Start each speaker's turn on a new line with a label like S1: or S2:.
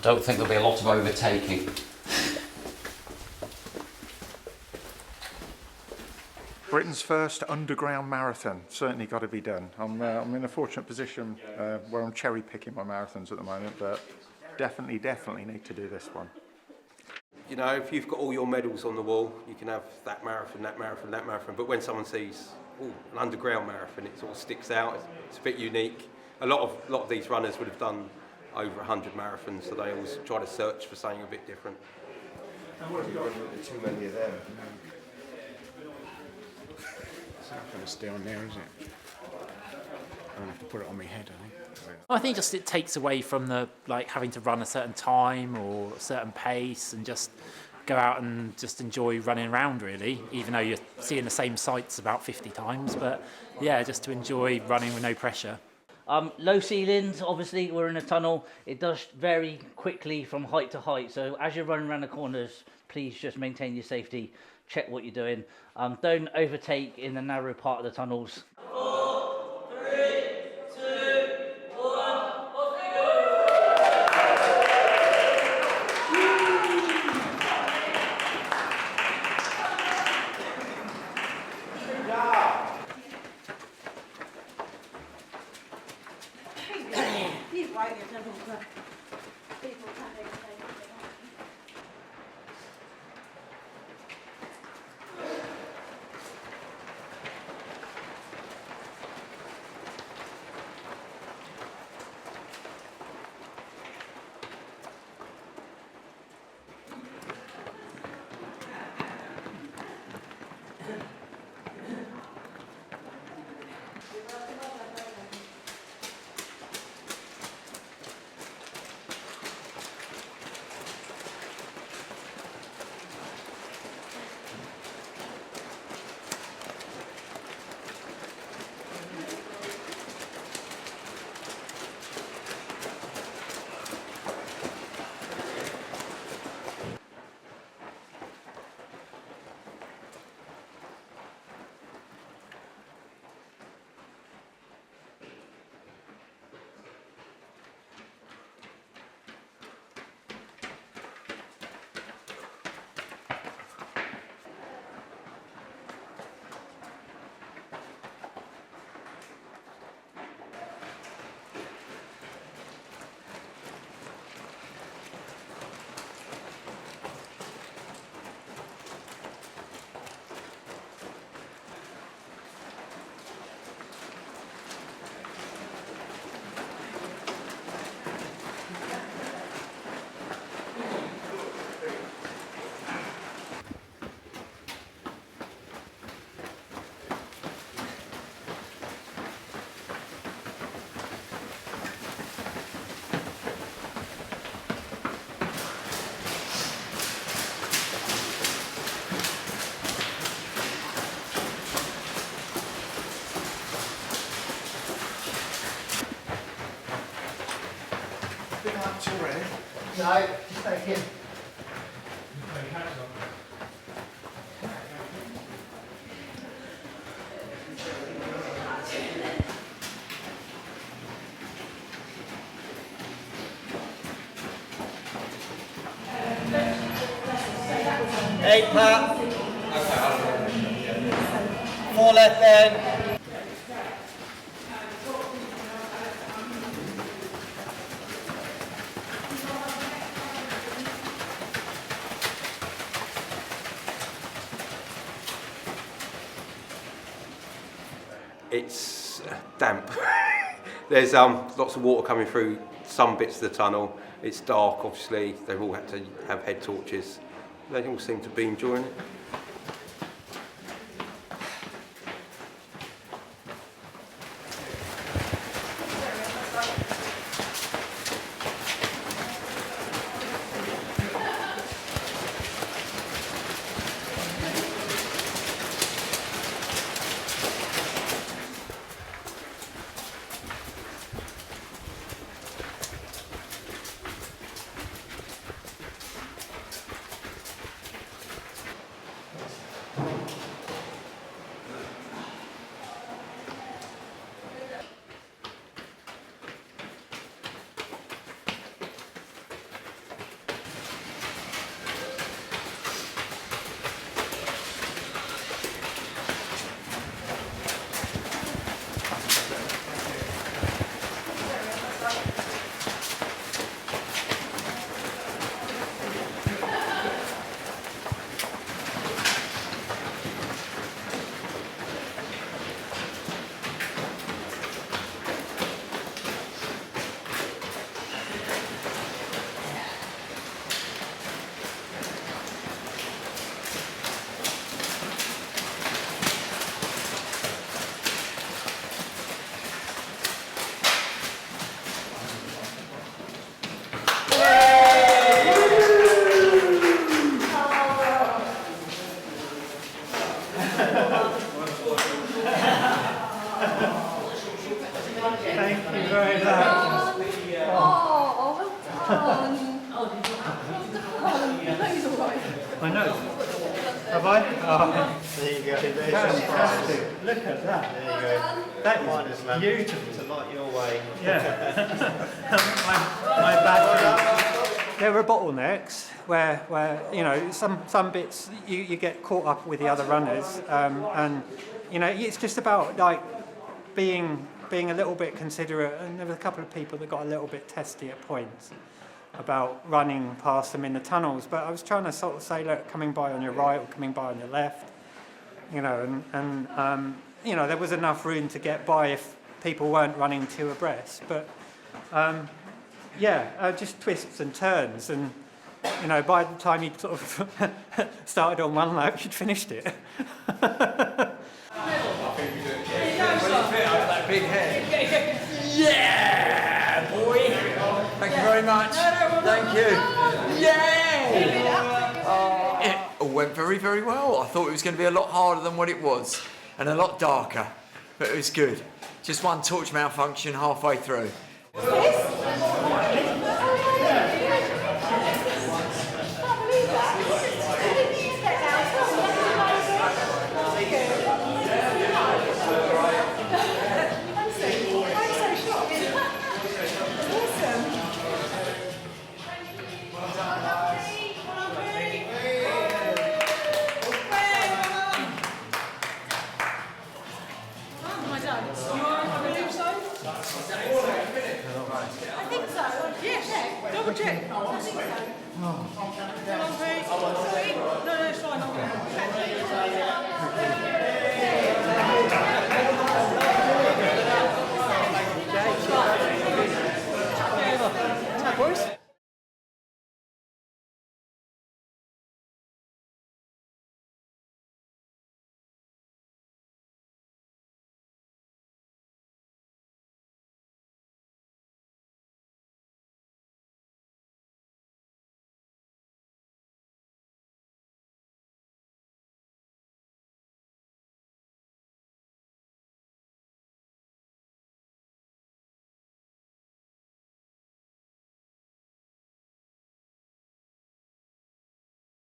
S1: don't think there'll be a lot of overtaking.
S2: Britain's first underground marathon, certainly got to be done. I'm in a fortunate position where I'm cherry picking my marathons at the moment, but definitely need to do this one.
S3: You know, if you've got all your medals on the wall, you can have that marathon, that marathon, that marathon, but when someone sees an underground marathon, it sort of sticks out. It's a bit unique. A lot of these runners would have done over 100 marathons, so they always try to search for something a bit different.
S4: And what have you got? Too many of them. It's not going to stay on there, is it? I'll have to put it on my head, I think.
S5: I think just it takes away from the having to run a certain time or a certain pace, and just go out and just enjoy running around really, even though you're seeing the same sights about 50 times. But yeah, just to enjoy running with no pressure.
S6: Low ceilings, obviously we're in a tunnel. It does vary quickly from height to height. So as you're running around the corners, please just maintain your safety. Check what you're doing. Don't overtake in the narrow part of the tunnels.
S7: 4, 3, 2, 1, off we go!
S8: He's right, it's people can't overtake him.
S9: No, just take him.
S7: Eight Pat. 4 left then.
S3: It's damp. There's lots of water coming through some bits of the tunnel. It's dark, obviously. They've all had to have head torches. They all seem to be enjoying it.
S9: I know. Have I? Oh. There you go. Fantastic. Look at that. There you go. That is beautiful. To light your way. Yeah. my battery. There are bottlenecks where you know some bits you get caught up with the other runners, and you know it's just about like being a little bit considerate. And there were a couple of people that got a little bit testy at points about running past them in the tunnels, but I was trying to sort of say, look, coming by on your right or coming by on your left, you know, and you know, there was enough room to get by if people weren't running two abreast, but just twists and turns, and you know, by the time you'd sort of started on one lap, you'd finished it.
S10: Yeah, boy! Thank you very much. Thank you. Yay! It all went very, very well. I thought it was going to be a lot harder than what it was, and a lot darker, but it was good. Just one torch malfunction halfway through.
S7: Double check. I think so. No, it's fine.